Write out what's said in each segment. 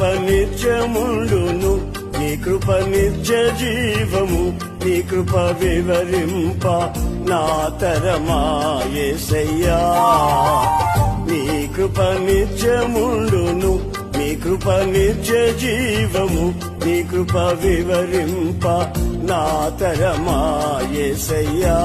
నిత్యముండును, నీ కృప నిత్య జీవము, నీ కృప వివరింప నా తరమా యేసయ్యా. నీ కృప నిత్యముండును, నీ కృప నిత్య జీవము, నీ కృప వివరింప నా తరమా యేసయ్యా.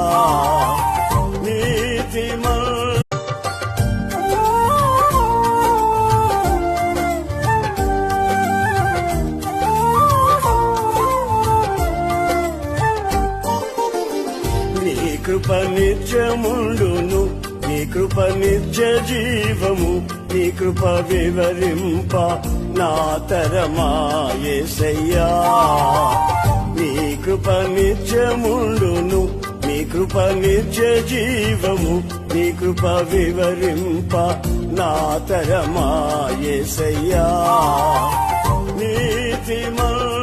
నీ కృప నిత్యముండును, నీ కృప నిత్య జీవము, నీ కృప వివరింప నా తరమా యేసయ్యా. నీ కృప నిత్యముండును, నీ కృప నిత్య జీవము, నీ కృప వివరింప నా తరమా యేసయ్యా. నీతిమంతుడా